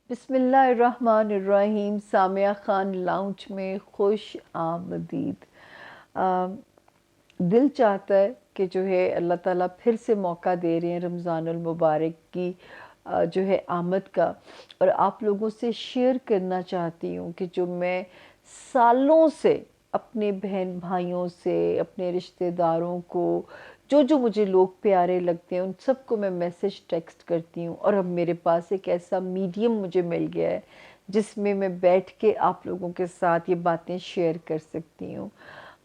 बिस्मिल्लाहिर्रहमानिर्रहीम। सामिया खान लाउंज में खुश आमदीद। अ, दिल चाहता है कि जो है अल्लाह ताला फिर से मौका दे रहे हैं रमज़ानुल मुबारक की जो है आमद का, और आप लोगों से शेयर करना चाहती हूँ कि जो मैं सालों से अपने बहन भाइयों से, अपने रिश्तेदारों को, जो जो मुझे लोग प्यारे लगते हैं उन सबको मैं मैसेज टेक्स्ट करती हूँ, और अब मेरे पास एक ऐसा मीडियम मुझे मिल गया है जिसमें मैं बैठ के आप लोगों के साथ ये बातें शेयर कर सकती हूँ।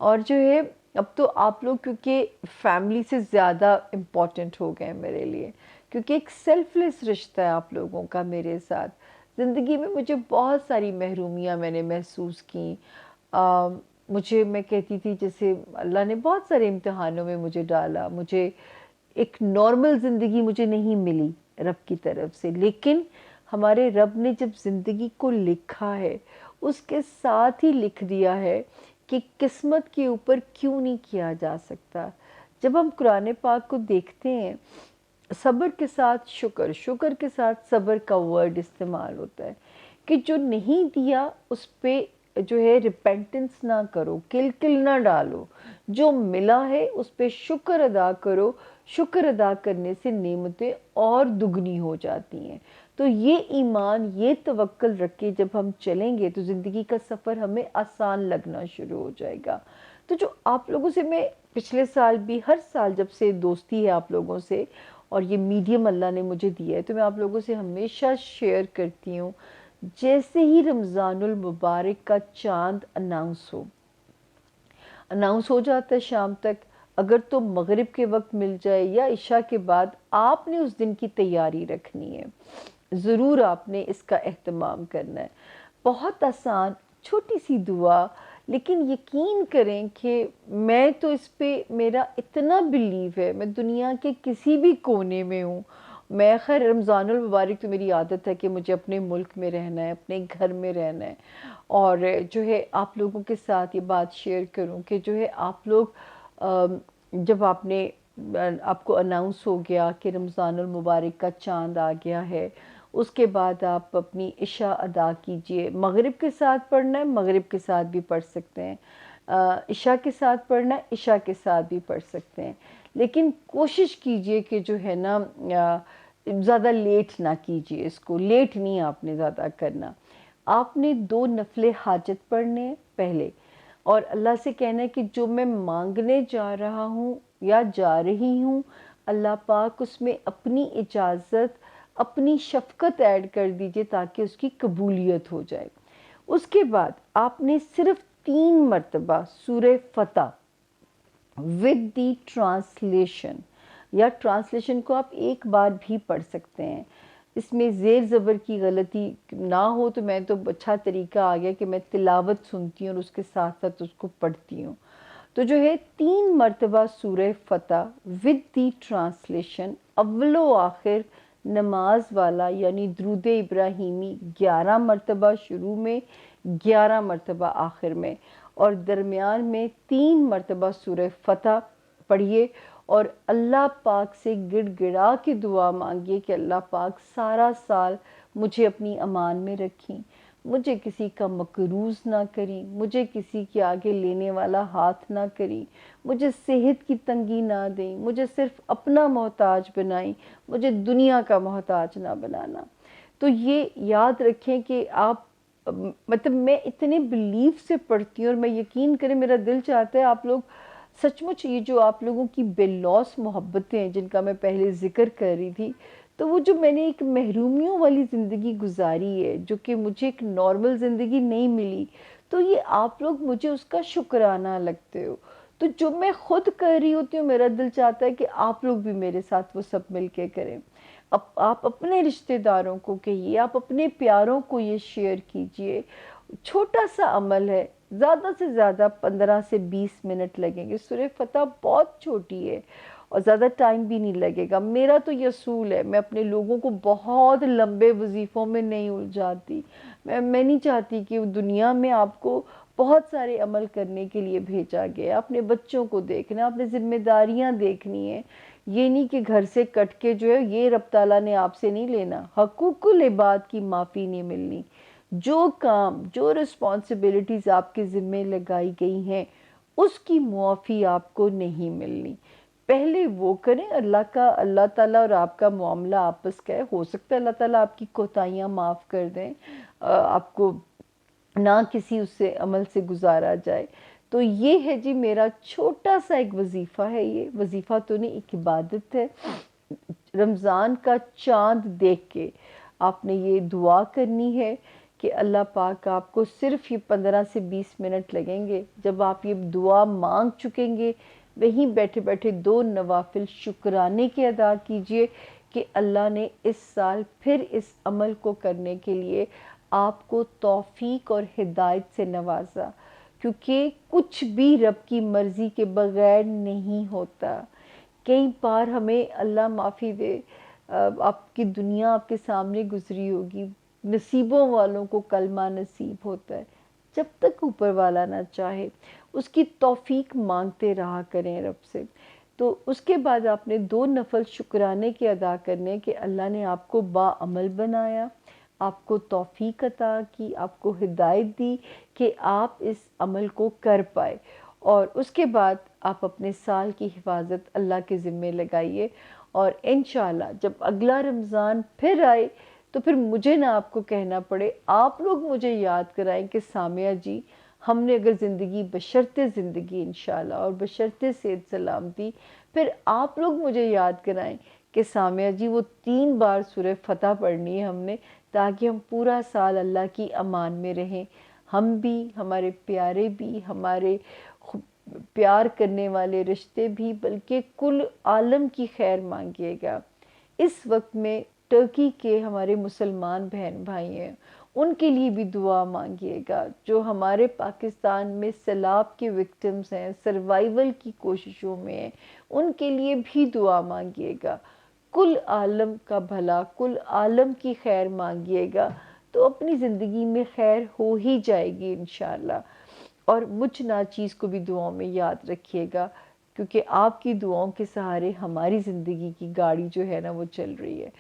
और जो है अब तो आप लोग क्योंकि फैमिली से ज़्यादा इम्पोर्टेंट हो गए हैं मेरे लिए, क्योंकि एक सेल्फलेस रिश्ता है आप लोगों का मेरे साथ। ज़िंदगी में मुझे बहुत सारी महरूमियाँ मैंने महसूस की। अ, मुझे, मैं कहती थी जैसे अल्लाह ने बहुत सारे इम्तिहानों में मुझे डाला, मुझे एक नॉर्मल ज़िंदगी मुझे नहीं मिली रब की तरफ से, लेकिन हमारे रब ने जब ज़िंदगी को लिखा है उसके साथ ही लिख दिया है कि किस्मत के ऊपर क्यों नहीं किया जा सकता। जब हम कुरान पाक को देखते हैं, सब्र के साथ शुक्र, शुक्र के साथ सब्र का वर्ड इस्तेमाल होता है कि जो नहीं दिया उस पे जो है रिपेंटेंस ना करो, किल ना डालो। जो मिला है उस पे शुक्र अदा करो। शुक्र अदा करने से नेमतें और दुगनी हो जाती हैं। तो ये ईमान, ये तवक्ल रख के जब हम चलेंगे तो ज़िंदगी का सफ़र हमें आसान लगना शुरू हो जाएगा। तो जो आप लोगों से मैं पिछले साल भी, हर साल जब से दोस्ती है आप लोगों से और ये मीडियम अल्लाह ने मुझे दिया है, तो मैं आप लोगों से हमेशा शेयर करती हूँ। जैसे ही रमज़ानुल मुबारक का चाँद अनाउंस हो जाता है शाम तक, अगर तो मगरिब के वक्त मिल जाए या इशा के बाद, आपने उस दिन की तैयारी रखनी है। ज़रूर आपने इसका एहतमाम करना है। बहुत आसान छोटी सी दुआ, लेकिन यकीन करें कि मैं तो इस पे, मेरा इतना बिलीव है, मैं दुनिया के किसी भी कोने में हूँ। मैं खैर रमज़ानुल मुबारक तो मेरी आदत है कि मुझे अपने मुल्क में रहना है, अपने घर में रहना है, और जो है आप लोगों के साथ ये बात शेयर करूं कि जो है आप लोग जब आपको अनाउंस हो गया कि रमज़ानुल मुबारक का चांद आ गया है, उसके बाद आप अपनी इशा अदा कीजिए। मगरिब के साथ पढ़ना है, मगरिब के साथ भी पढ़ सकते हैं। इशा के साथ पढ़ना है, इशा के साथ भी पढ़ सकते हैं। लेकिन कोशिश कीजिए कि जो है ना ज़्यादा लेट ना कीजिए, इसको लेट नहीं आपने ज़्यादा करना। आपने 2 नफ़िले हाजत पढ़ने हैं पहले, और अल्लाह से कहना है कि जो मैं मांगने जा रहा हूँ या जा रही हूँ, अल्लाह पाक उसमें अपनी इजाज़त, अपनी शफ़क़त ऐड कर दीजिए ताकि उसकी कबूलियत हो जाए। उसके बाद आपने सिर्फ़ 3 मरतबा सूरह फ़तह विद दी ट्रांसलेशन, या ट्रांसलेशन को आप एक बार भी पढ़ सकते हैं। इसमें ज़ेर ज़बर की गलती ना हो तो मैं तो, अच्छा तरीका आ गया कि मैं तिलावत सुनती हूँ और उसके साथ साथ उसको पढ़ती हूँ। तो जो है 3 मरतबा सूरह फ़तह विद दी ट्रांसलेशन, अव्वलो आखिर नमाज वाला यानी दुरूद इब्राहिमी 11 मरतबा शुरू में, 11 मरतबा आखिर में, और दरमियान में 3 मरतबा सूरह फ़तह पढ़िए। और अल्लाह पाक से गिड़गिड़ा के दुआ मांगिए कि अल्लाह पाक सारा साल मुझे अपनी अमान में रखें, मुझे किसी का मकरूज़ ना करें, मुझे किसी के आगे लेने वाला हाथ ना करें, मुझे सेहत की तंगी ना दें, मुझे सिर्फ अपना मोहताज बनाएं, मुझे दुनिया का मोहताज ना बनाना। तो ये याद रखें कि आप मतलब मैं इतने बिलीव से पढ़ती हूँ, और मैं, यकीन करें, मेरा दिल चाहता है आप लोग सचमुच, ये जो आप लोगों की बेलौस मोहब्बतें हैं जिनका मैं पहले ज़िक्र कर रही थी, तो वो जो मैंने एक महरूमियों वाली ज़िंदगी गुजारी है, जो कि मुझे एक नॉर्मल ज़िंदगी नहीं मिली, तो ये आप लोग मुझे उसका शुक्राना लगते हो। तो जो मैं खुद कर रही होती हूँ, मेरा दिल चाहता है कि आप लोग भी मेरे साथ वो सब मिल के करें। आप अपने रिश्तेदारों को कहिए, आप अपने प्यारों को ये शेयर कीजिए। छोटा सा अमल है, ज़्यादा से ज़्यादा 15 से 20 मिनट लगेंगे। सूरह फ़तह बहुत छोटी है और ज़्यादा टाइम भी नहीं लगेगा। मेरा तो ये असूल है, मैं अपने लोगों को बहुत लंबे वजीफ़ों में नहीं उलझाती। मैं नहीं चाहती कि दुनिया में आपको बहुत सारे अमल करने के लिए भेजा गया है। अपने बच्चों को देखना, अपनी ज़िम्मेदारियाँ देखनी है, ये नहीं कि घर से कट के जो है ये रब ताला ने आपसे नहीं लेना, हकूकुल इबाद की माफ़ी नहीं मिलनी। जो काम, जो रिस्पॉन्सिबिलिटीज़ आपके ज़िम्मे लगाई गई हैं, उसकी मुआफ़ी आपको नहीं मिलनी। पहले वो करें। अल्लाह ताला और आपका मामला आपस का है। हो सकता है अल्लाह ताला आपकी कोताहियाँ माफ़ कर दें, आपको ना किसी उससे अमल से गुजारा जाए। तो ये है जी मेरा छोटा सा एक वजीफ़ा है, ये वजीफ़ा तो नहीं, एक इबादत है। रमज़ान का चांद देख के आपने ये दुआ करनी है कि अल्लाह पाक आपको सिर्फ ये 15 से 20 मिनट लगेंगे। जब आप ये दुआ मांग चुकेंगे, वहीं बैठे बैठे 2 नवाफिल शुक्राने के अदा कीजिए कि अल्लाह ने इस साल फिर इस अमल को करने के लिए आपको तौफीक और हिदायत से नवाजा, क्योंकि कुछ भी रब की मर्ज़ी के बग़ैर नहीं होता। कई बार हमें अल्लाह माफ़ी दे, आपकी दुनिया आपके सामने गुजरी होगी, नसीबों वालों को कलमा नसीब होता है। जब तक ऊपर वाला ना चाहे, उसकी तौफीक मांगते रहा करें रब से। तो उसके बाद आपने 2 नफल शुक्राने के अदा करने कि अल्लाह ने आपको बाअमल बनाया, आपको तौफीक अता की, आपको हिदायत दी कि आप इस अमल को कर पाए। और उसके बाद आप अपने साल की हिफाजत अल्लाह के ज़िम्मे लगाइए। और इंशाअल्लाह जब अगला रमज़ान फिर आए, तो फिर मुझे ना आपको कहना पड़े, आप लोग मुझे याद कराएं कि सामिया जी, हमने अगर ज़िंदगी बशर्ते ज़िंदगी इंशाअल्लाह और बशर्ते सेहत सलामती, फिर आप लोग मुझे याद कराएं कि सामिया जी वो 3 बार सूरह फतह पढ़नी है हमने, ताकि हम पूरा साल अल्लाह की अमान में रहें। हम भी, हमारे प्यारे भी, हमारे प्यार करने वाले रिश्ते भी, बल्कि कुल आलम की खैर मांगिएगा। इस वक्त में टर्की के हमारे मुसलमान बहन भाई हैं, उनके लिए भी दुआ मांगिएगा। जो हमारे पाकिस्तान में सैलाब के विक्टिम्स हैं, सर्वाइवल की कोशिशों में हैं, उनके लिए भी दुआ मांगिएगा। कुल आलम का भला, कुल आलम की खैर मांगिएगा, तो अपनी ज़िंदगी में खैर हो ही जाएगी इंशाअल्लाह। और मुझ नाचीज़ को भी दुआओं में याद रखिएगा, क्योंकि आपकी दुआओं के सहारे हमारी ज़िंदगी की गाड़ी जो है ना वो चल रही है।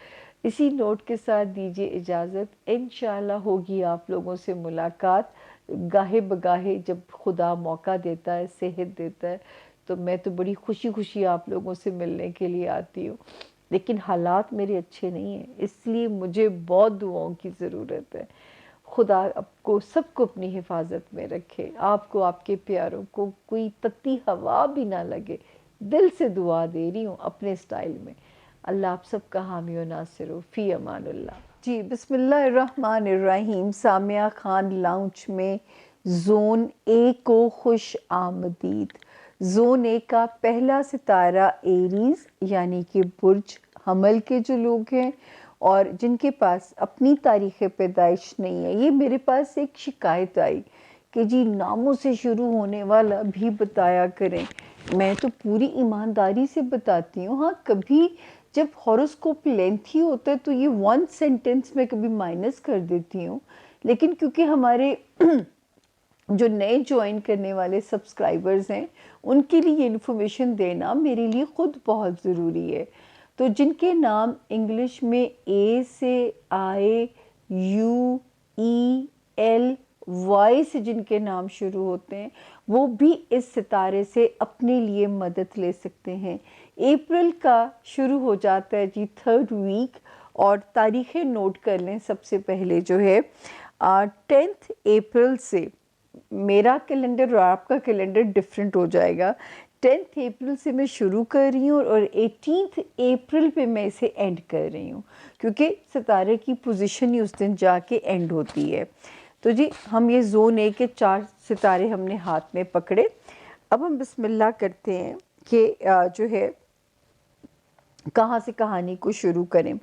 इसी नोट के साथ दीजिए इजाज़त। इंशाअल्लाह होगी आप लोगों से मुलाकात गाहे बगाहे, जब खुदा मौका देता है, सेहत देता है, तो मैं तो बड़ी खुशी खुशी आप लोगों से मिलने के लिए आती हूँ। लेकिन हालात मेरे अच्छे नहीं हैं, इसलिए मुझे बहुत दुआओं की ज़रूरत है। खुदा आपको सबको अपनी हिफाजत में रखे, आपको, आपके प्यारों को कोई तत्ती हवा भी ना लगे। दिल से दुआ दे रही हूँ अपने स्टाइल में। अल्लाह आप सबका हामी व नासिर हो। फ़ी अमानुल्लाह। जी, बिस्मिल्लाहिर्रहमानिर्रहीम। सामिया खान लाउंज में ज़ोन ए को खुश आमदीद। ज़ोन ए का पहला सितारा एरीज़ यानी कि बुर्ज हमल के जो लोग हैं और जिनके पास अपनी तारीख़ पैदाइश नहीं है। ये मेरे पास एक शिकायत आई कि जी नामों से शुरू होने वाला भी बताया करें। मैं तो पूरी ईमानदारी से बताती हूँ। हाँ, कभी जब हॉरोस्कोप लेंथी होता है तो ये 1 सेंटेंस में कभी माइनस कर देती हूँ, लेकिन क्योंकि हमारे जो नए ज्वाइन करने वाले सब्सक्राइबर्स हैं, उनके लिए इन्फॉर्मेशन देना मेरे लिए ख़ुद बहुत ज़रूरी है। तो जिनके नाम इंग्लिश में ए से आए, यू, ई, एल, वाई से जिनके नाम शुरू होते हैं, वो भी इस सितारे से अपने लिए मदद ले सकते हैं। अप्रैल का शुरू हो जाता है जी 3rd वीक, और तारीखें नोट कर लें। सबसे पहले जो है 10th अप्रैल से, मेरा कैलेंडर और आपका कैलेंडर डिफरेंट हो जाएगा। 10th अप्रैल से मैं शुरू कर रही हूँ और 18th अप्रैल पे मैं इसे एंड कर रही हूँ, क्योंकि सितारे की पोजीशन ही उस दिन जाके एंड होती है। तो जी हम ये ज़ोन ए के 4 सितारे हमने हाथ में पकड़े। अब हम बिस्मिल्लाह करते हैं कि जो है कहाँ से कहानी को शुरू करें।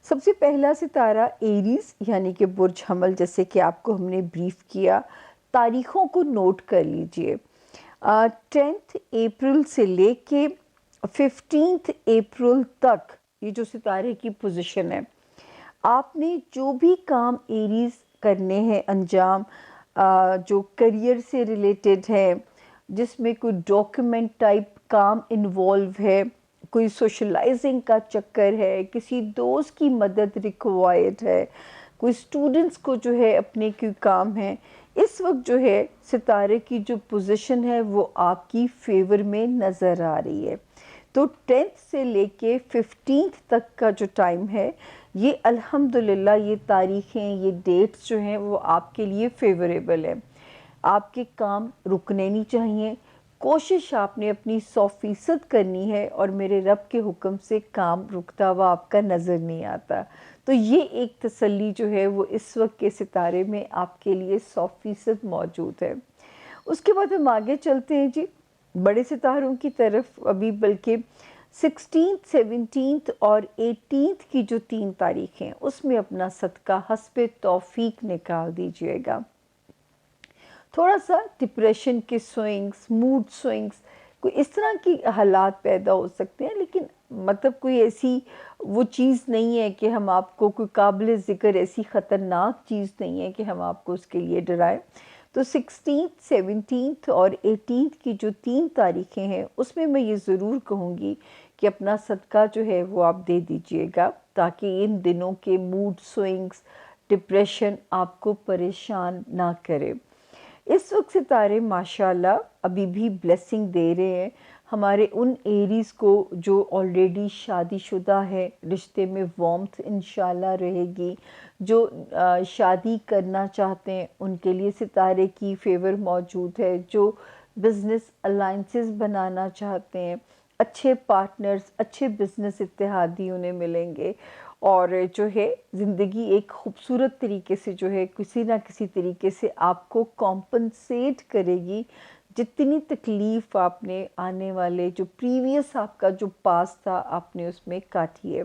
सबसे पहला सितारा एरीज़ यानी कि बुर्ज हमल, जैसे कि आपको हमने ब्रीफ किया। तारीख़ों को नोट कर लीजिए। 10th अप्रैल से लेके 15th अप्रैल तक ये जो सितारे की पोजीशन है, आपने जो भी काम एरीज़ करने हैं अंजाम, जो करियर से रिलेटेड है, जिसमें कोई डॉक्यूमेंट टाइप काम इन्वॉल्व है, कोई सोशलाइजिंग का चक्कर है, किसी दोस्त की मदद रिक्वायर्ड है, कोई स्टूडेंट्स को जो है अपने कोई काम है, इस वक्त जो है सितारे की जो पोजीशन है वो आपकी फेवर में नज़र आ रही है। तो 10th से लेके 15th तक का जो टाइम है, ये अल्हम्दुलिल्लाह ये तारीखें, ये डेट्स जो हैं वो आपके लिए फेवरेबल है। आपके काम रुकने नहीं चाहिए, कोशिश आपने अपनी 100% करनी है और मेरे रब के हुक्म से काम रुकता हुआ आपका नज़र नहीं आता। तो ये एक तसल्ली जो है वो इस वक्त के सितारे में आपके लिए 100% मौजूद है। उसके बाद हम आगे चलते हैं जी बड़े सितारों की तरफ। अभी बल्कि 16th, 17th और 18th की जो 3 तारीख हैं उसमें अपना सदका हस्बे तौफीक निकाल दीजिएगा। थोड़ा सा डिप्रेशन के स्विंग्स, मूड स्विंग्स, कोई इस तरह की हालात पैदा हो सकते हैं, लेकिन मतलब कोई ऐसी वो चीज़ नहीं है कि हम आपको, कोई काबिल ज़िक्र ऐसी ख़तरनाक चीज़ नहीं है कि हम आपको उसके लिए डराएं। तो 16th, 17th और 18th की जो 3 तारीखें हैं उसमें मैं ये ज़रूर कहूँगी कि अपना सदका जो है वो आप दे दीजिएगा, ताकि इन दिनों के मूड स्विंग्स, डिप्रेशन आपको परेशान ना करे। इस वक्त सितारे माशाल्लाह अभी भी ब्लेसिंग दे रहे हैं हमारे उन एरीज़ को जो ऑलरेडी शादीशुदा है, रिश्ते में वार्मथ इंशाल्लाह रहेगी। जो शादी करना चाहते हैं उनके लिए सितारे की फेवर मौजूद है। जो बिज़नेस अलाइंसेस बनाना चाहते हैं, अच्छे पार्टनर्स, अच्छे बिज़नेस इत्तेहादी उन्हें मिलेंगे और जो है ज़िंदगी एक खूबसूरत तरीके से जो है किसी ना किसी तरीके से आपको कॉम्पनसेट करेगी। जितनी तकलीफ़ आपने आने वाले जो प्रीवियस आपका जो पास था आपने उसमें काटी है।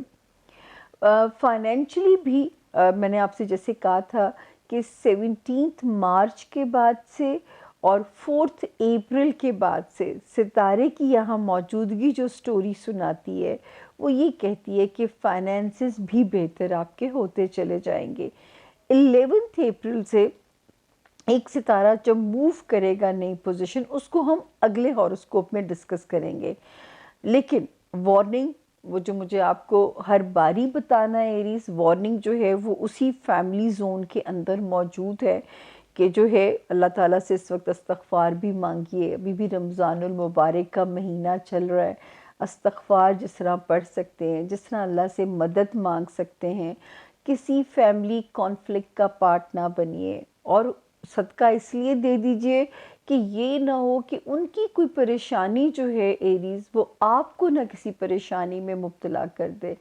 फाइनेंशियली भी मैंने आपसे जैसे कहा था कि 17 मार्च के बाद से और 4 अप्रैल के बाद से सितारे की यहाँ मौजूदगी जो स्टोरी सुनाती है वो ये कहती है कि फाइनेंसेस भी बेहतर आपके होते चले जाएंगे। 11 अप्रैल से एक सितारा जब मूव करेगा नई पोजीशन, उसको हम अगले हॉरोस्कोप में डिस्कस करेंगे। लेकिन वार्निंग, वो जो मुझे आपको हर बारी बताना है एरीज, वार्निंग जो है वो उसी फैमिली जोन के अंदर मौजूद है कि जो है अल्लाह ताला से इस वक्त इस्तग़फ़ार भी मांगिए। अभी भी रमज़ानुल मुबारक का महीना चल रहा है। इस्तग़फ़ार जिस तरह पढ़ सकते हैं, जिस तरह अल्लाह से मदद मांग सकते हैं, किसी फैमिली कॉन्फ्लिक्ट का पार्ट ना बनिए और सदका इसलिए दे दीजिए कि ये ना हो कि उनकी कोई परेशानी जो है एरीज़ वो आपको ना किसी परेशानी में मुब्तला कर दे।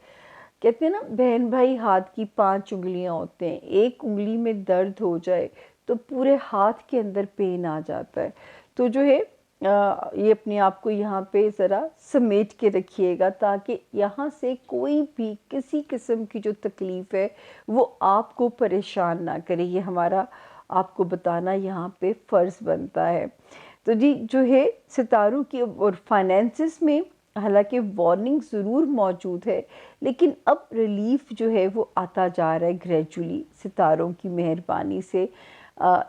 कहते हैं ना बहन भाई हाथ की 5 उंगलियां होते हैं, एक उंगली में दर्द हो जाए तो पूरे हाथ के अंदर पेन आ जाता है। तो जो है ये अपने आप को यहाँ पे ज़रा समेट के रखिएगा ताकि यहाँ से कोई भी किसी किस्म की जो तकलीफ़ है वो आपको परेशान ना करे। ये हमारा आपको बताना यहाँ पे फ़र्ज़ बनता है। तो जी जो है सितारों की और फाइनेंसिस में हालांकि वार्निंग ज़रूर मौजूद है, लेकिन अब रिलीफ जो है वो आता जा रहा है ग्रेजुअली सितारों की मेहरबानी से।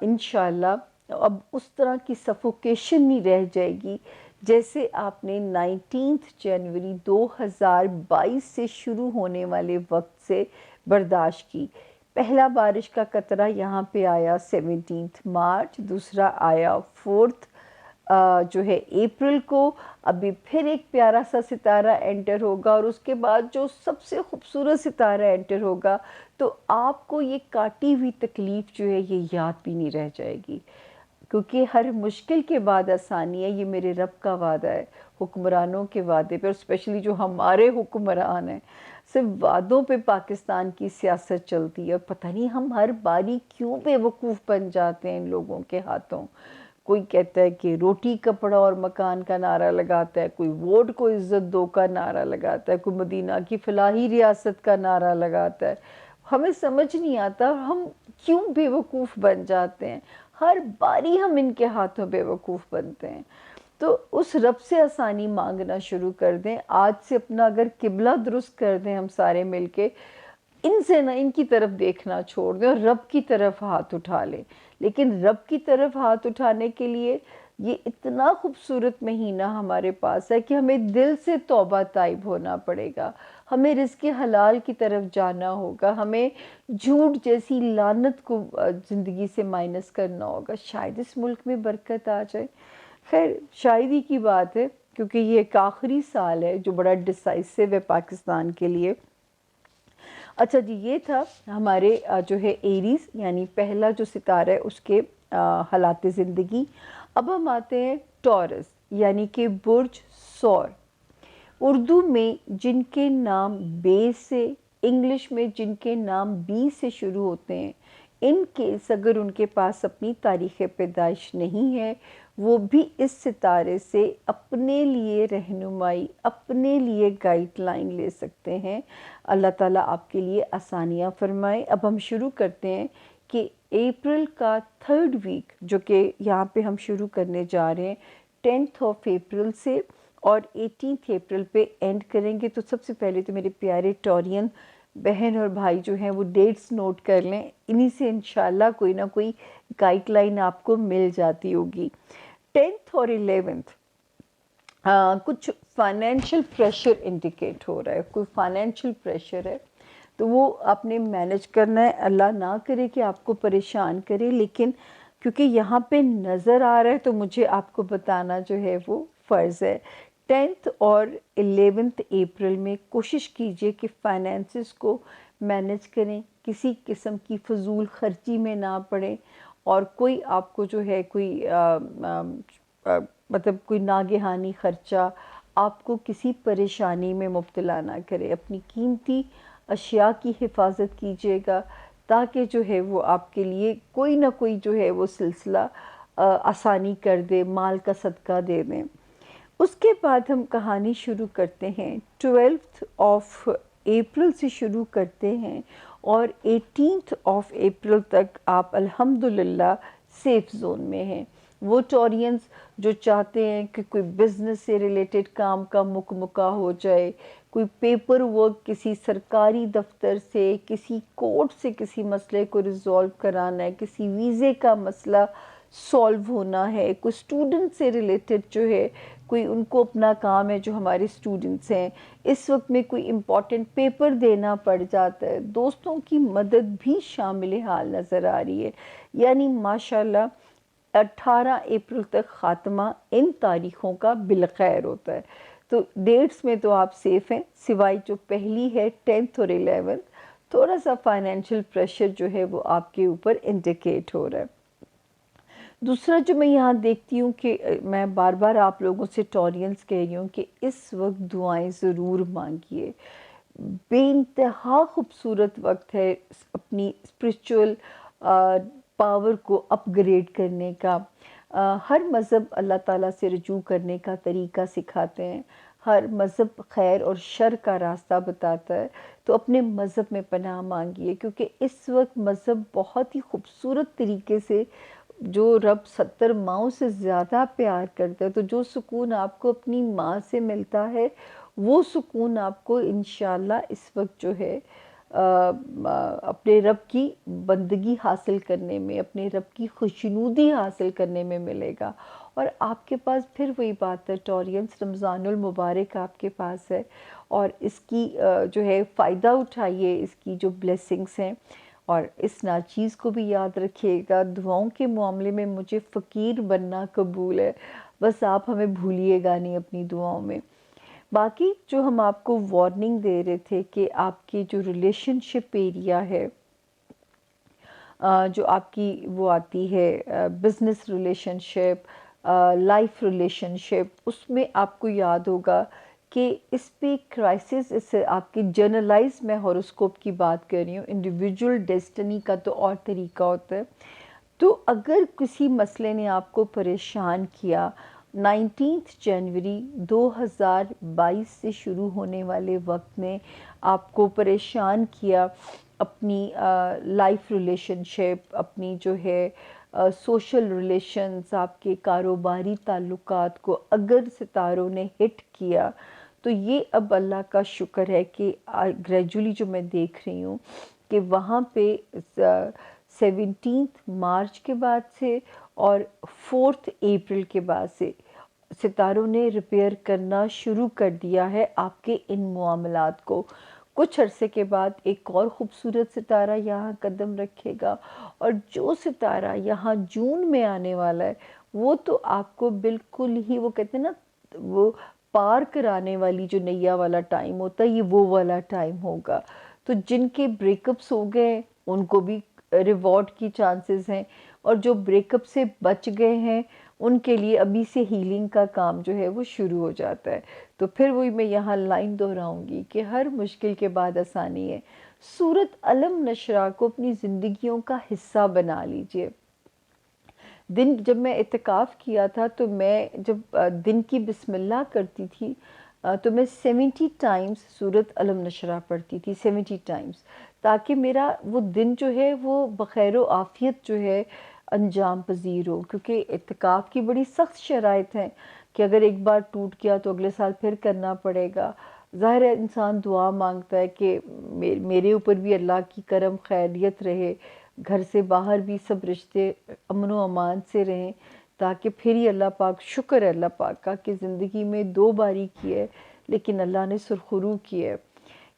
इंशाल्लाह अब उस तरह की सफोकेशन नहीं रह जाएगी जैसे आपने 19 जनवरी 2022 से शुरू होने वाले वक्त से बर्दाश्त की। पहला बारिश का कतरा यहाँ पे आया 17 मार्च, दूसरा आया 4 जो है अप्रैल को। अभी फिर एक प्यारा सा सितारा एंटर होगा और उसके बाद जो सबसे खूबसूरत सितारा एंटर होगा, तो आपको ये काटी हुई तकलीफ़ जो है ये याद भी नहीं रह जाएगी, क्योंकि हर मुश्किल के बाद आसानी है। ये मेरे रब का वादा है, हुक्मरानों के वादे पे, और स्पेशली जो हमारे हुक्मरान हैं, सिर्फ वादों पे पाकिस्तान की सियासत चलती है। और पता नहीं हम हर बारी क्यों बेवकूफ़ बन जाते हैं इन लोगों के हाथों। कोई कहता है कि रोटी कपड़ा और मकान का नारा लगाता है, कोई वोट को इज़्ज़त दो का नारा लगाता है, कोई मदीना की फ़लाही रियासत का नारा लगाता है। हमें समझ नहीं आता हम क्यों बेवकूफ़ बन जाते हैं, हर बारी हम इनके हाथों बेवकूफ़ बनते हैं। तो उस रब से आसानी मांगना शुरू कर दें आज से। अपना अगर किबला दुरुस्त कर दें हम सारे मिलके, इनसे ना इनकी तरफ देखना छोड़ दें और रब की तरफ हाथ उठा लें। लेकिन रब की तरफ हाथ उठाने के लिए ये इतना खूबसूरत महीना हमारे पास है कि हमें दिल से तौबा ताइब होना पड़ेगा, हमें रिज़्क़ हलाल की तरफ जाना होगा, हमें झूठ जैसी लानत को ज़िंदगी से माइनस करना होगा, शायद इस मुल्क में बरकत आ जाए। खैर शायद ही की बात है, क्योंकि ये एक आखिरी साल है जो बड़ा डिसाइसिव है पाकिस्तान के लिए। अच्छा जी, ये था हमारे जो है एरीज़ यानी पहला जो सितारा है उसके हालात ज़िंदगी। अब हम आते हैं टॉरस यानी कि बुर्ज सौर। उर्दू में जिनके नाम बे से, इंग्लिश में जिनके नाम बी से शुरू होते हैं, इन केस अगर उनके पास अपनी तारीख़ पैदाइश नहीं है, वो भी इस सितारे से अपने लिए रहनुमाई, अपने लिए गाइडलाइन ले सकते हैं। अल्लाह ताला आपके लिए आसानियाँ फरमाए। अब हम शुरू करते हैं कि अप्रैल का 3rd वीक, जो कि यहाँ पे हम शुरू करने जा रहे हैं 10th ऑफ अप्रैल से और 18th अप्रैल पे एंड करेंगे। तो सबसे पहले तो मेरे प्यारे टॉरियन बहन और भाई जो हैं वो डेट्स नोट कर लें, इन्हीं से इंशाल्लाह कोई ना कोई गाइडलाइन आपको मिल जाती होगी। 10th और 11th कुछ फाइनेंशियल प्रेशर इंडिकेट हो रहा है, कोई फाइनेंशियल प्रेशर है, तो वो आपने मैनेज करना है। अल्लाह ना करे कि आपको परेशान करे, लेकिन क्योंकि यहाँ पे नज़र आ रहा है तो मुझे आपको बताना जो है वो फ़र्ज़ है। 10th और 11th अप्रैल में कोशिश कीजिए कि फाइनेंसेस को मैनेज करें, किसी किस्म की फ़जूल खर्ची में ना पड़ें और कोई आपको जो है कोई मतलब कोई नागहानी ख़र्चा आपको किसी परेशानी में मुब्तला ना करे। अपनी कीमती अशिया की हिफाजत कीजिएगा ताकि जो है वो आपके लिए कोई ना कोई जो है वो सिलसिला आसानी कर दे, माल का सदका दे दें। उसके बाद हम कहानी शुरू करते हैं 12th ऑफ अप्रैल से शुरू करते हैं और 18th ऑफ अप्रैल तक आप अल्हम्दुलिल्लाह सेफ जोन में हैं। वो टॉरियंस जो चाहते हैं कि कोई बिज़नेस से रिलेटेड काम का मुकम्मल हो जाए, कोई पेपर वर्क किसी सरकारी दफ्तर से, किसी कोर्ट से किसी मसले को रिज़ॉल्व कराना है, किसी वीज़े का मसला सॉल्व होना है, कोई स्टूडेंट से रिलेटेड जो है कोई उनको अपना काम है, जो हमारे स्टूडेंट्स हैं इस वक्त में कोई इम्पॉर्टेंट पेपर देना पड़ जाता है, दोस्तों की मदद भी शामिल हाल नज़र आ रही है। यानी माशाल्लाह 18 अप्रैल तक ख़ात्मा इन तारीख़ों का बिलखैर होता है। तो डेट्स में तो आप सेफ़ हैं, सिवाय जो पहली है 10th और 11th, थोड़ा सा फाइनेंशियल प्रेशर जो है वो आपके ऊपर इंडिकेट हो रहा है। दूसरा जो मैं यहाँ देखती हूँ कि मैं बार बार आप लोगों से टॉरियंस कह रही हूँ कि इस वक्त दुआएं ज़रूर मांगिए। बेइंतहा खूबसूरत वक्त है अपनी स्पिरिचुअल पावर को अपग्रेड करने का। हर मज़हब अल्लाह ताला से रुजू करने का तरीका सिखाते हैं, हर मज़हब खैर और शर का रास्ता बताता है। तो अपने मज़हब में पनाह मांगिए, क्योंकि इस वक्त मज़हब बहुत ही खूबसूरत तरीके से, जो रब 70 माँओं से ज़्यादा प्यार करता है, तो जो सुकून आपको अपनी माँ से मिलता है वो सुकून आपको इंशाल्लाह इस वक्त जो है अपने रब की बंदगी हासिल करने में, अपने रब की खुशनुदी हासिल करने में मिलेगा। और आपके पास फिर वही बात है टॉरियंस, रमज़ानुल मुबारक आपके पास है और इसकी जो है फ़ायदा उठाइए, इसकी जो ब्लेसिंग्स हैं। और इस नाचीज़ को भी याद रखिएगा, दुआओं के मामले में मुझे फ़कीर बनना कबूल है, बस आप हमें भूलिएगा नहीं अपनी दुआओं में। बाकी जो हम आपको वार्निंग दे रहे थे कि आपकी जो रिलेशनशिप एरिया है, जो आपकी वो आती है बिज़नेस रिलेशनशिप, लाइफ रिलेशनशिप, उसमें आपको याद होगा कि इस पे क्राइसिस, इससे आपकी जनरलाइज मैं हॉरोस्कोप की बात कर रही हूँ, इंडिविजुअल डेस्टिनी का तो और तरीका होता है। तो अगर किसी मसले ने आपको परेशान किया, 19 जनवरी 2022 से शुरू होने वाले वक्त में आपको परेशान किया, अपनी लाइफ रिलेशनशिप, अपनी जो है सोशल रिलेशंस, आपके कारोबारी ताल्लुकात को अगर सितारों ने हिट किया, तो ये अब अल्लाह का शुक्र है कि ग्रेजुअली जो मैं देख रही हूँ कि वहाँ पे 17 मार्च के बाद से और 4 अप्रैल के बाद से सितारों ने रिपेयर करना शुरू कर दिया है आपके इन मामलात को। कुछ अरसे के बाद एक और ख़ूबसूरत सितारा यहाँ कदम रखेगा, और जो सितारा यहाँ जून में आने वाला है वो तो आपको बिल्कुल ही, वो कहते हैं ना, वो पार कराने वाली जो नैया वाला टाइम होता है, ये वो वाला टाइम होगा। तो जिनके ब्रेकअप्स हो गए उनको भी रिवॉर्ड की चांसेस हैं, और जो ब्रेकअप से बच गए हैं उनके लिए अभी से हीलिंग का काम जो है वो शुरू हो जाता है। तो फिर वही मैं यहाँ लाइन दोहराऊंगी कि हर मुश्किल के बाद आसानी है। सूरत अलम नशरा को अपनी ज़िंदगियों का हिस्सा बना लीजिए। दिन जब मैं इत्तिकाफ़ किया था तो मैं जब दिन की बिस्मिल्लाह करती थी तो मैं 70 टाइम्स सूरत अलम नशरा पढ़ती थी, 70 टाइम्स, ताकि मेरा वो दिन जो है वो बखैर आफ़ियत जो है अंजाम पजीर हो। क्योंकि इत्तिकाफ़ की बड़ी सख्त शराइत हैं कि अगर एक बार टूट गया तो अगले साल फिर करना पड़ेगा। ज़ाहिर है इंसान दुआ मांगता है कि मेरे ऊपर भी अल्लाह की करम खैरियत रहे, घर से बाहर भी सब रिश्ते अमन व अमान से रहें, ताकि फिर ही अल्लाह पाक, शुक्र है अल्लाह पाक का कि ज़िंदगी में 2 बारी की है लेकिन अल्लाह ने सुरखरू की है।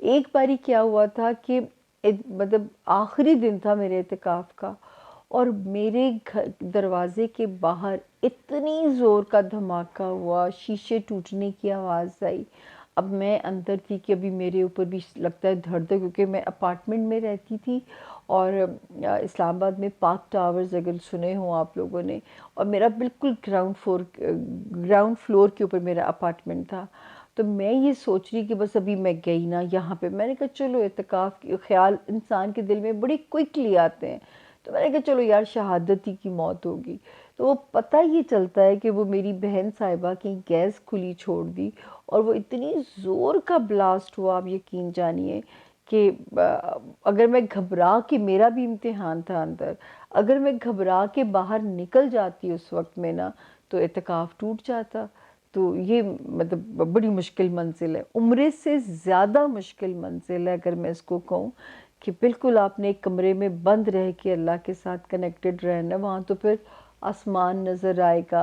एक बारी क्या हुआ था कि मतलब आखिरी दिन था मेरे इत्तिकाफ़ का, और मेरे घर दरवाज़े के बाहर इतनी ज़ोर का धमाका हुआ, शीशे टूटने की आवाज़ आई। अब मैं अंदर थी कि अभी मेरे ऊपर भी लगता है धड़-धड़, क्योंकि मैं अपार्टमेंट में रहती थी और इस्लामाबाद में पार्क टावर्स अगर सुने हों आप लोगों ने, और मेरा बिल्कुल ग्राउंड फ्लोर के ऊपर मेरा अपार्टमेंट था। तो मैं ये सोच रही कि बस अभी मैं गई ना यहाँ पे, मैंने कहा चलो, इत्तिकाफ़ के ख़्याल इंसान के दिल में बड़ी क्विकली आते हैं, तो मैंने कहा चलो यार शहादत ही की मौत होगी। तो वो पता ये चलता है कि वो मेरी बहन साहिबा की गैस खुली छोड़ दी, और वो इतनी ज़ोर का ब्लास्ट हुआ, आप यकीन जानिए कि अगर मैं घबरा के, मेरा भी इम्तिहान था अंदर, अगर मैं घबरा के बाहर निकल जाती उस वक्त में ना, तो इत्तिकाफ़ टूट जाता। तो ये मतलब बड़ी मुश्किल मंजिल है, उम्र से ज़्यादा मुश्किल मंजिल है अगर मैं इसको कहूँ, कि बिल्कुल आपने एक कमरे में बंद रह के अल्लाह के साथ कनेक्टेड रहना। वहाँ तो फिर आसमान नज़र आएगा,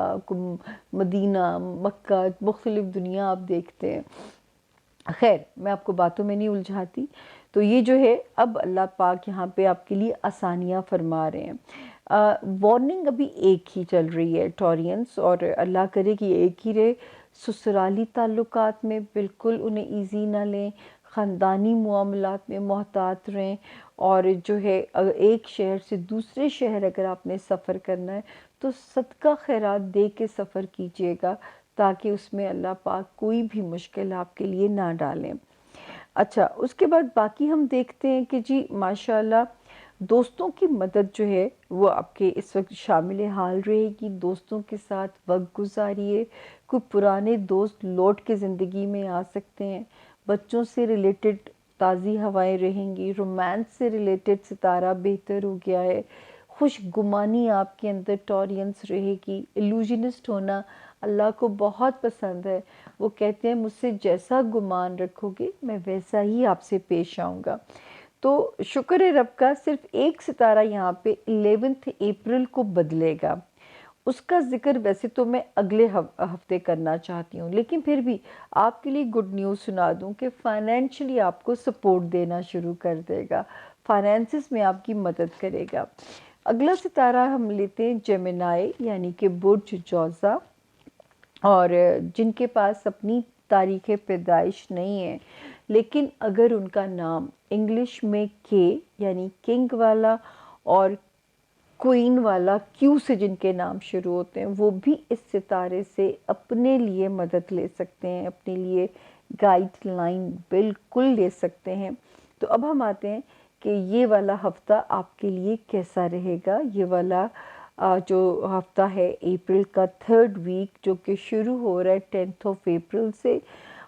मदीना, मक्का, मुख्तलिफ दुनिया आप देखते हैं। खैर, मैं आपको बातों में नहीं उलझाती। तो ये जो है, अब अल्लाह पाक यहाँ पे आपके लिए आसानियाँ फरमा रहे हैं। वार्निंग अभी एक ही चल रही है टॉरियंस, और अल्लाह करे कि एक ही रहे। ससुराली ताल्लुकात में बिल्कुल उन्हें ईज़ी ना लें, ख़ानदानी मामलात में मोहतात रहें, और जो है एक शहर से दूसरे शहर अगर आपने सफ़र करना है तो सदका खैरात दे के सफ़र कीजिएगा, ताकि उसमें अल्लाह पाक कोई भी मुश्किल आपके लिए ना डालें। अच्छा, उसके बाद बाकी हम देखते हैं कि जी माशाल्लाह दोस्तों की मदद जो है वो आपके इस वक्त शामिल हाल रहेगी। दोस्तों के साथ वक्त गुजारिए, कोई पुराने दोस्त लौट के ज़िंदगी में आ सकते हैं, बच्चों से रिलेटेड ताज़ी हवाएं रहेंगी, रोमांस से रिलेटेड सितारा बेहतर हो गया है, खुशगुमानी आपके अंदर टॉरियंस रहेगी। इल्यूजनिस्ट होना अल्लाह को बहुत पसंद है, वो कहते हैं मुझसे जैसा गुमान रखोगे मैं वैसा ही आपसे पेश आऊँगा। तो शुक्र है रब का, सिर्फ एक सितारा यहाँ पे 11 अप्रैल को बदलेगा। उसका ज़िक्र वैसे तो मैं अगले हफ्ते करना चाहती हूँ, लेकिन फिर भी आपके लिए गुड न्यूज़ सुना दूँ कि फाइनेंशियली आपको सपोर्ट देना शुरू कर देगा, फाइनेंसिस में आपकी मदद करेगा। अगला सितारा हम लेते हैं जेमिनाई, यानी कि बुर्ज जौज़ा, और जिनके पास अपनी तारीख़ पैदाइश नहीं है, लेकिन अगर उनका नाम इंग्लिश में के यानी किंग वाला और क्वीन वाला क्यू से जिनके नाम शुरू होते हैं, वो भी इस सितारे से अपने लिए मदद ले सकते हैं, अपने लिए गाइडलाइन बिल्कुल ले सकते हैं। तो अब हम आते हैं कि ये वाला हफ्ता आपके लिए कैसा रहेगा। ये वाला जो हफ्ता है अप्रैल का 3rd वीक, जो कि शुरू हो रहा है 10th ऑफ अप्रैल से,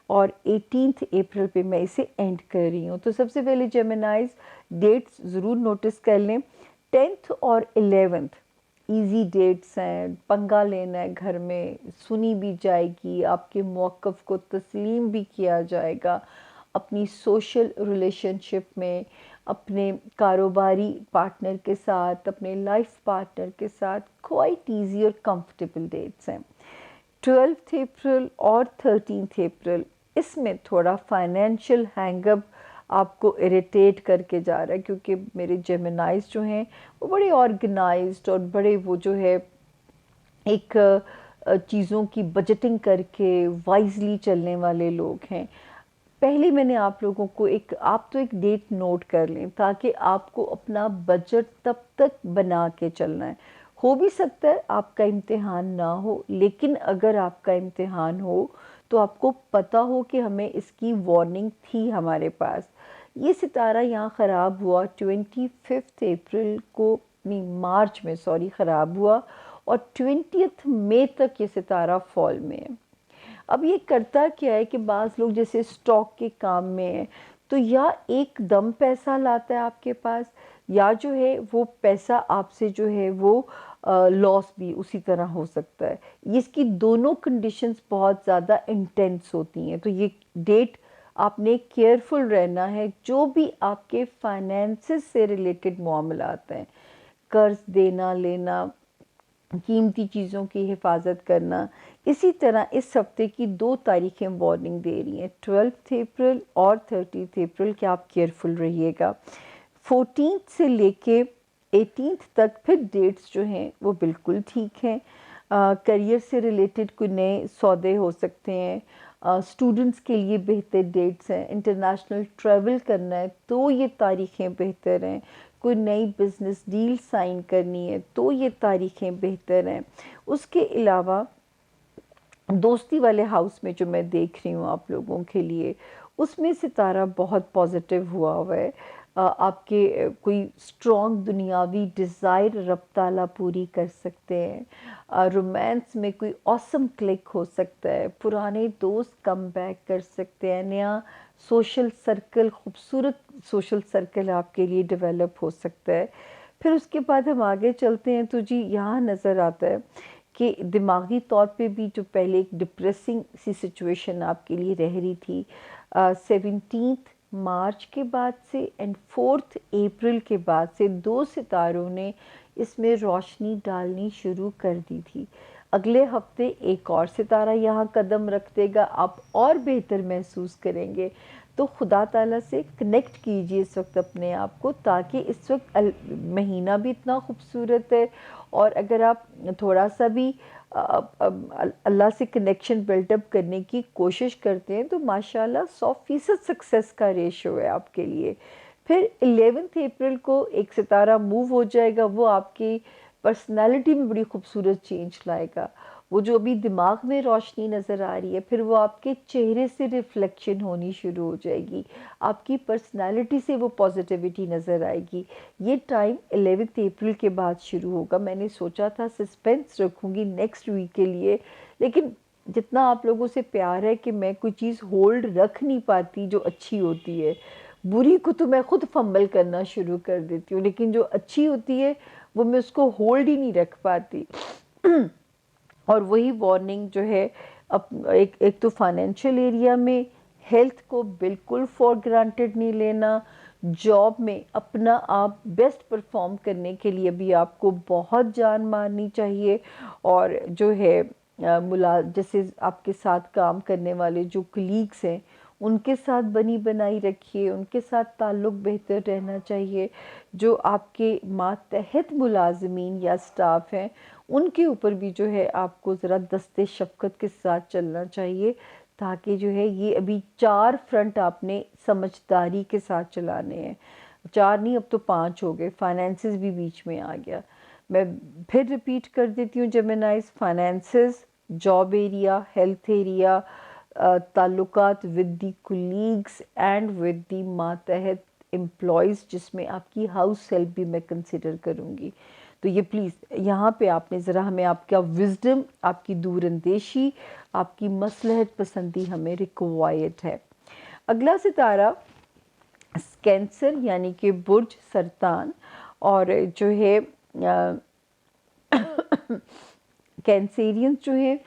और 18th अप्रैल पे मैं इसे एंड कर रही हूँ। तो सबसे पहले जेमिनाइज डेट्स ज़रूर नोटिस कर लें। 10th और 11th इजी डेट्स हैं, पंगा लेना है घर में, सुनी भी जाएगी, आपके मौक़िफ़ को तस्लीम भी किया जाएगा, अपनी सोशल रिलेशनशिप में अपने कारोबारी पार्टनर के साथ, अपने लाइफ पार्टनर के साथ क्वाइट ईजी और कंफर्टेबल डेट्स हैं। 12 अप्रैल और 13 अप्रैल, इसमें थोड़ा फाइनेंशियल हैंगअप आपको इरिटेट करके जा रहा है, क्योंकि मेरे जेमिनाइज जो हैं वो बड़े ऑर्गेनाइज्ड और बड़े वो जो है एक चीज़ों की बजटिंग करके वाइजली चलने वाले लोग हैं। पहले मैंने आप लोगों को आप तो एक डेट नोट कर लें, ताकि आपको अपना बजट तब तक बना के चलना है। हो भी सकता है आपका इम्तिहान ना हो, लेकिन अगर आपका इम्तिहान हो तो आपको पता हो कि हमें इसकी वार्निंग थी हमारे पास। ये सितारा यहाँ ख़राब हुआ 25 अप्रैल को, नहीं मार्च में, सॉरी, ख़राब हुआ, और 20 मई तक ये सितारा फॉल में है। अब ये करता क्या है कि बाज़ लोग जैसे स्टॉक के काम में हैं, तो या एकदम पैसा लाता है आपके पास, या जो है वो पैसा आपसे जो है वो लॉस भी उसी तरह हो सकता है। इसकी दोनों कंडीशंस बहुत ज़्यादा इंटेंस होती हैं। तो ये डेट आपने केयरफुल रहना है। जो भी आपके फाइनेंसेस से रिलेटेड मामलात हैं, कर्ज देना लेना, कीमती चीज़ों की हिफाजत करना, इसी तरह इस हफ्ते की 2 तारीखें वार्निंग दे रही हैं, 12 अप्रैल और 30 अप्रैल, कि आप केयरफुल रहिएगा। 14 से लेके 18 तक फिर डेट्स जो हैं वो बिल्कुल ठीक हैं। करियर से रिलेटेड कोई नए सौदे हो सकते हैं। स्टूडेंट्स के लिए बेहतर डेट्स हैं। इंटरनेशनल ट्रैवल करना है तो ये तारीखें बेहतर हैं। कोई नई बिज़नेस डील साइन करनी है तो ये तारीखें बेहतर हैं। उसके अलावा दोस्ती वाले हाउस में जो मैं देख रही हूँ आप लोगों के लिए, उसमें सितारा बहुत पॉजिटिव हुआ है। आपके कोई स्ट्रॉन्ग दुनियावी डिज़ायर रब ताला पूरी कर सकते हैं। रोमांस में कोई ऑसम क्लिक हो सकता है। पुराने दोस्त कम बैक कर सकते हैं। नया सोशल सर्कल, खूबसूरत सोशल सर्कल आपके लिए डेवलप हो सकता है। फिर उसके बाद हम आगे चलते हैं तो जी यहाँ नज़र आता है कि दिमागी तौर पे भी जो पहले एक डिप्रेसिंग सी सिचुएशन आपके लिए रह रही थी, 17 मार्च के बाद से एंड 4 अप्रैल के बाद से 2 सितारों ने इसमें रोशनी डालनी शुरू कर दी थी। अगले हफ्ते एक और सितारा यहाँ कदम रख देगा, आप और बेहतर महसूस करेंगे। तो खुदा ताला से कनेक्ट कीजिए इस वक्त अपने आप को, ताकि इस वक्त महीना भी इतना खूबसूरत है, और अगर आप थोड़ा सा भी अल्लाह से कनेक्शन बिल्टअप करने की कोशिश करते हैं तो माशाल्लाह 100% सक्सेस का रेशो है आपके लिए। फिर 11 अप्रैल को एक सितारा मूव हो जाएगा, वो आपकी पर्सनालिटी में बड़ी खूबसूरत चेंज लाएगा। वो जो अभी दिमाग में रोशनी नज़र आ रही है, फिर वो आपके चेहरे से रिफ्लेक्शन होनी शुरू हो जाएगी। आपकी पर्सनालिटी से वो पॉजिटिविटी नज़र आएगी। ये टाइम 11 अप्रैल के बाद शुरू होगा। मैंने सोचा था सस्पेंस रखूँगी नेक्स्ट वीक के लिए, लेकिन जितना आप लोगों से प्यार है कि मैं कोई चीज़ होल्ड रख नहीं पाती जो अच्छी होती है। बुरी को तो मैं खुद फंबल करना शुरू कर देती हूँ, लेकिन जो अच्छी होती है वो मैं उसको होल्ड ही नहीं रख पाती। और वही वार्निंग जो है, एक तो फाइनेंशियल एरिया में हेल्थ को बिल्कुल फॉर ग्रांटेड नहीं लेना। जॉब में अपना आप बेस्ट परफॉर्म करने के लिए भी आपको बहुत जान मारनी चाहिए। और जो है जैसे आपके साथ काम करने वाले जो कलीग्स हैं, उनके साथ बनी बनाई रखिए, उनके साथ ताल्लुक़ बेहतर रहना चाहिए। जो आपके मातहत मुलाजमीन या स्टाफ हैं, उनके ऊपर भी जो है आपको ज़रा दस्ते शफ़क़त के साथ चलना चाहिए, ताकि जो है ये अभी 4 फ्रंट आपने समझदारी के साथ चलाने हैं। 4 नहीं, अब तो 5 हो गए, फाइनेंसेस भी बीच में आ गया। मैं फिर रिपीट कर देती हूँ Geminis, finances, job area, health area, ताल्लुकात with the colleagues and with the मातहत एम्प्लॉयज़, जिसमें आपकी हाउस हेल्प भी मैं कंसिडर करूँगी। तो ये प्लीज़ यहाँ पे आपने ज़रा हमें आपका विज़डम, आपकी दूरअंदेशी, आपकी मसलहत पसंदी हमें रिक्वायर्ड है। अगला सितारा कैंसर यानी कि बुर्ज सरतान, और जो है कैंसेरियंस जो हैं,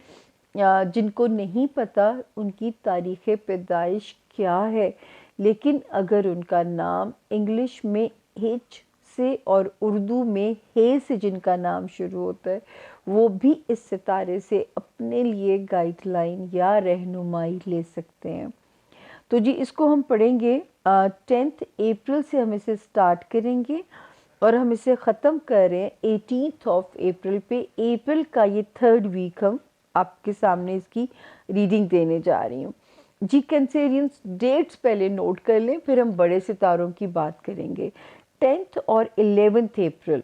जिनको नहीं पता उनकी तारीख़ पैदाइश क्या है, लेकिन अगर उनका नाम इंग्लिश में H से और उर्दू में हे से जिनका नाम शुरू होता है, वो भी इस सितारे से अपने लिए गाइडलाइन या रहनुमाई ले सकते हैं। तो जी इसको हम पढ़ेंगे 10 अप्रैल से हम इसे स्टार्ट करेंगे और हम इसे ख़त्म कर रहे हैं 18 अप्रैल पे। अप्रैल का ये 3rd वीक हम आपके सामने इसकी रीडिंग देने जा रही हूँ। जी कैंसेरियंस, डेट्स पहले नोट कर लें, फिर हम बड़े सितारों की बात करेंगे। 10 और 11 अप्रैल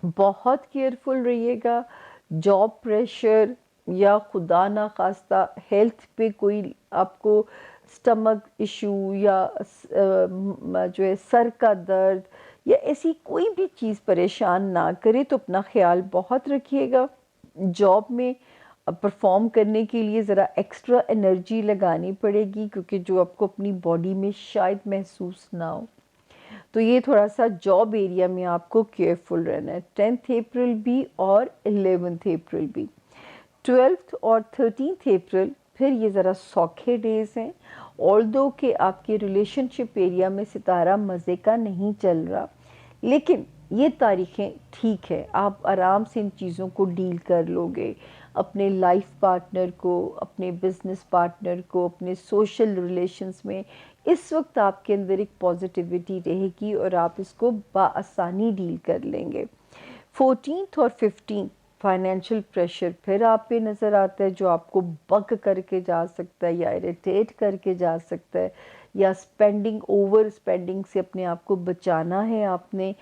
बहुत केयरफुल रहिएगा। जॉब प्रेशर या खुदा ना खास्ता हेल्थ पे कोई आपको स्टमक इशू या जो है सर का दर्द या ऐसी कोई भी चीज़ परेशान ना करे, तो अपना ख्याल बहुत रखिएगा। जॉब में परफॉर्म करने के लिए ज़रा एक्स्ट्रा एनर्जी लगानी पड़ेगी, क्योंकि जो आपको अपनी बॉडी में शायद महसूस ना हो। तो ये थोड़ा सा जॉब एरिया में आपको केयरफुल रहना है। 10 अप्रैल भी और 11 अप्रैल भी। 12 और 13 अप्रैल फिर ये ज़रा सौखे डेज़ हैं। ऑल्दो कि आपके रिलेशनशिप एरिया में सितारा मज़े का नहीं चल रहा, लेकिन ये तारीखें ठीक है, आप आराम से इन चीज़ों को डील कर लोगे। अपने लाइफ पार्टनर को, अपने बिजनेस पार्टनर को, अपने सोशल रिलेशंस में इस वक्त आपके अंदर एक पॉजिटिविटी रहेगी और आप इसको बाआसानी डील कर लेंगे। 14 और 15 फाइनेंशियल प्रेशर फिर आप पे नज़र आता है, जो आपको बग करके जा सकता है या इरिटेट करके जा सकता है, या स्पेंडिंग, ओवर स्पेंडिंग से अपने आप को बचाना है आपने।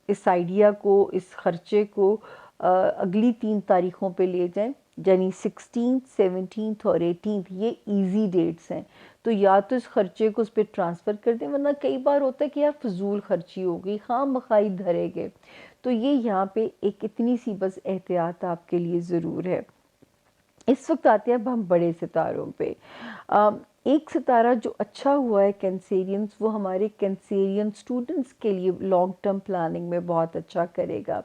इस आइडिया को, इस खर्चे को अगली 3 तारीखों पे ले जाएं, यानी 16, 17 और 18। ये इजी डेट्स हैं, तो या तो इस खर्चे को उस पर ट्रांसफ़र कर दें, वरना कई बार होता है कि यार फजूल खर्ची हो गई, खाम बखाई धरे गए। तो ये यहाँ पे एक इतनी सी बस एहतियात आपके लिए ज़रूर है। इस वक्त आते हैं अब हम बड़े सितारों पे। एक सितारा जो अच्छा हुआ है कैंसेरियंस, वो हमारे कैंसेरियन स्टूडेंट्स के लिए लॉन्ग टर्म प्लानिंग में बहुत अच्छा करेगा।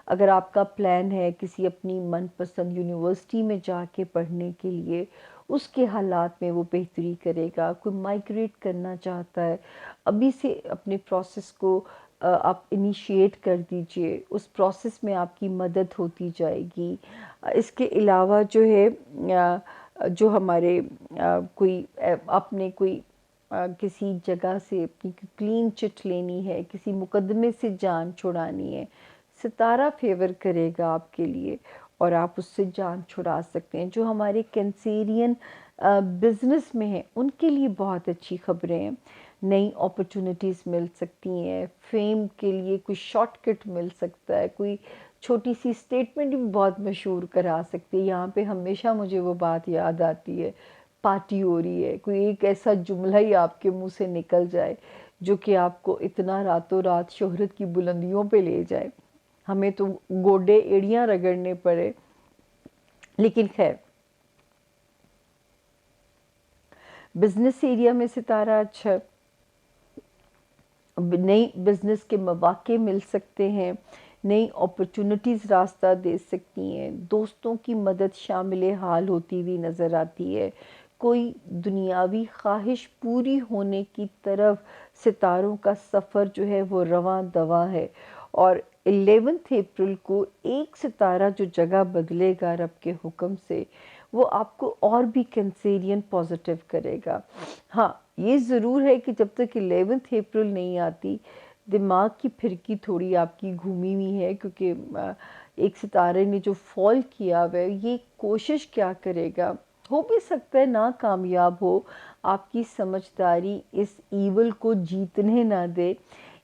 अगर आपका प्लान है किसी अपनी मनपसंद यूनिवर्सिटी में जाके पढ़ने के लिए, उसके हालात में वो बेहतरी करेगा। कोई माइग्रेट करना चाहता है, अभी से अपने प्रोसेस को आप इनिशिएट कर दीजिए, उस प्रोसेस में आपकी मदद होती जाएगी। इसके अलावा जो है जो हमारे आपने कोई किसी जगह से अपनी क्लीन चिट लेनी है, किसी मुकदमे से जान छुड़ानी है, सितारा फेवर करेगा आपके लिए और आप उससे जान छुड़ा सकते हैं। जो हमारे कैंसेरियन बिजनेस में हैं, उनके लिए बहुत अच्छी खबरें हैं। नई अपॉर्चुनिटीज़ मिल सकती हैं, फेम के लिए कोई शॉर्टकट मिल सकता है, कोई छोटी सी स्टेटमेंट भी बहुत मशहूर करा सकती है। यहाँ पे हमेशा मुझे वो बात याद आती है, पार्टी हो रही है, कोई एक ऐसा जुमला ही आपके मुंह से निकल जाए जो कि आपको इतना रातों रात शोहरत की बुलंदियों पे ले जाए, हमें तो गोडे एड़ियाँ रगड़ने पड़े। लेकिन खैर, बिजनेस एरिया में सितारा अच्छा, नई बिजनेस के मौके मिल सकते हैं, नई अपॉर्चुनिटीज़ रास्ता दे सकती हैं, दोस्तों की मदद शामिल हाल होती हुई नज़र आती है, कोई दुनियावी ख्वाहिश पूरी होने की तरफ सितारों का सफ़र जो है वो रवां दवा है। और 11 अप्रैल को एक सितारा जो जगह बदलेगा रब के हुक्म से, वो आपको और भी कैंसेरियन पॉजिटिव करेगा। हाँ, ये ज़रूर है कि जब तक 11 अप्रैल नहीं आती, दिमाग की फिरकी थोड़ी आपकी घूमी हुई है, क्योंकि एक सितारे ने जो फॉल किया हुआ है, ये कोशिश क्या करेगा, हो भी सकता है नाकामयाब हो, आपकी समझदारी इस ईवल को जीतने ना दे।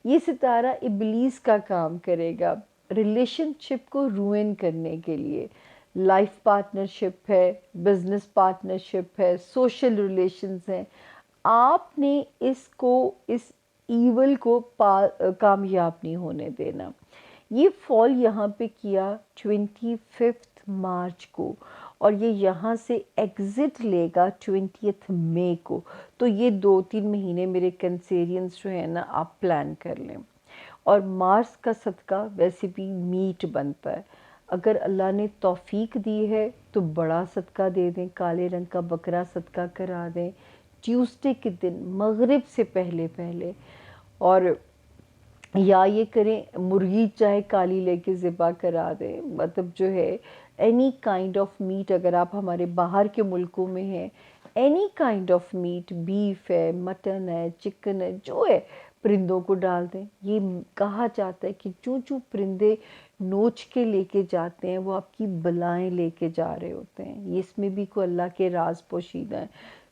ये सितारा इब्लीस का काम करेगा रिलेशनशिप को रूइन करने के लिए। लाइफ पार्टनरशिप है, बिजनेस पार्टनरशिप है, सोशल रिलेशंस हैं, आपने इसको, इस ईवल को कामयाब नहीं होने देना। ये फॉल यहाँ पे किया 25 मार्च को, और ये यहाँ से एग्ज़िट लेगा 20 मई को। तो ये 2-3 महीने मेरे कैंसेरियंस जो है ना, आप प्लान कर लें। और मार्स का सदका वैसे भी मीट बनता है, अगर अल्लाह ने तौफीक दी है तो बड़ा सदका दे दें, काले रंग का बकरा सदका करा दें, ट्यूसडे के दिन मगरिब से पहले पहले, और या ये करें मुर्गी चाहे काली लेके ज़िबा करा दें, मतलब जो है एनी काइंड ऑफ मीट, अगर आप हमारे बाहर के मुल्कों में हैं, any kind of meat, beef है, मटन है, चिकन है, जो है परिंदों को डाल दें। ये कहा जाता है कि जो जो परिंदे नोच के लेके जाते हैं वो आपकी बलाएं लेके जा रहे होते हैं। ये इसमें भी कोई अल्लाह के राज पोशीदा है।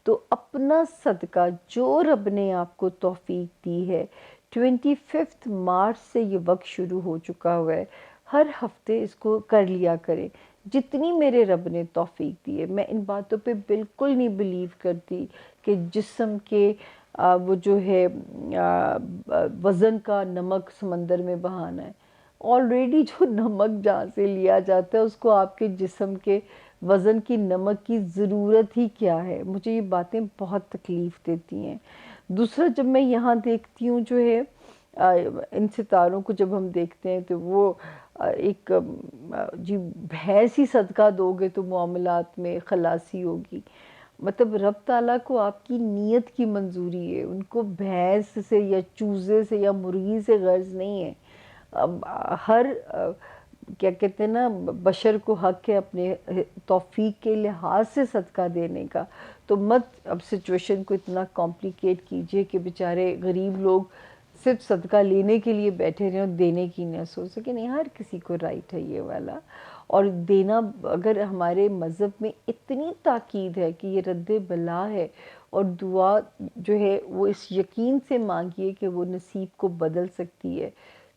तो अपना सदका जो रब ने आपको तौफीक दी है, 25 मार्च से ये वक्त शुरू हो चुका हुआ है, हर हफ्ते इसको कर लिया करें जितनी मेरे रब ने तौफीक दी है। मैं इन बातों पे बिल्कुल नहीं बिलीव करती कि जिस्म के वो जो है वज़न का नमक समंदर में बहाना है। ऑलरेडी जो नमक जहाँ से लिया जाता है उसको आपके जिस्म के वज़न की नमक की ज़रूरत ही क्या है। मुझे ये बातें बहुत तकलीफ़ देती हैं। दूसरा, जब मैं यहाँ देखती हूँ जो है इन सितारों को जब हम देखते हैं तो वो एक जी भैंस ही सदका दोगे तो मामलात में खलासी होगी। मतलब रब ताला को आपकी नीयत की मंजूरी है, उनको भैंस से या चूज़े से या मुर्गी से गर्ज नहीं है। अब हर क्या कहते हैं ना, बशर को हक है अपने तौफीक के लिहाज से सदका देने का। तो मत अब सिचुएशन को इतना कॉम्प्लिकेट कीजिए कि बेचारे गरीब लोग सिर्फ सदका लेने के लिए बैठे रहें और देने की ना सोच सके। नहीं, हर किसी को राइट है ये वाला। और देना, अगर हमारे मज़हब में इतनी ताकीद है कि ये रद्द बला है, और दुआ जो है वो इस यकीन से मांगिए कि वो नसीब को बदल सकती है,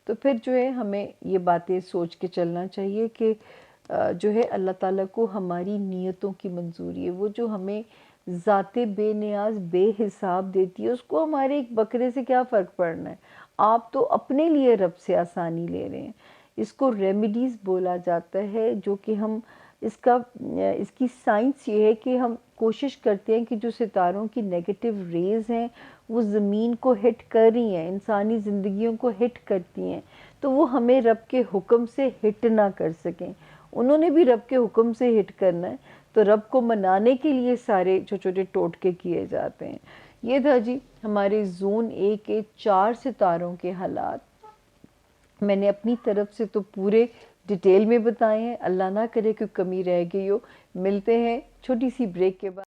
तो फिर जो है हमें ये बातें सोच के चलना चाहिए कि जो है अल्लाह ताला को हमारी नीयतों की मंजूरी है। वो जो हमें ज़ाते बेनियाज बेहिसाब देती है, उसको हमारे एक बकरे से क्या फ़र्क पड़ना है। आप तो अपने लिए रब से आसानी ले रहे हैं। इसको रेमेडीज़ बोला जाता है, जो कि हम इसकी साइंस ये है कि हम कोशिश करते हैं कि जो सितारों की नेगेटिव रेज़ हैं वो ज़मीन को हिट कर रही हैं, इंसानी ज़िंदगियों को हिट करती हैं, तो वो हमें रब के हुक्म से हिट ना कर सकें। उन्होंने भी रब के हुक्म से हिट करना है, तो रब को मनाने के लिए सारे छोटे छोटे टोटके किए जाते हैं। ये था जी हमारे ज़ोन ए के 4 सितारों के हालात। मैंने अपनी तरफ से तो पूरे डिटेल में बताए हैं, अल्लाह ना करे कोई कमी रह गई हो। मिलते हैं छोटी सी ब्रेक के बाद।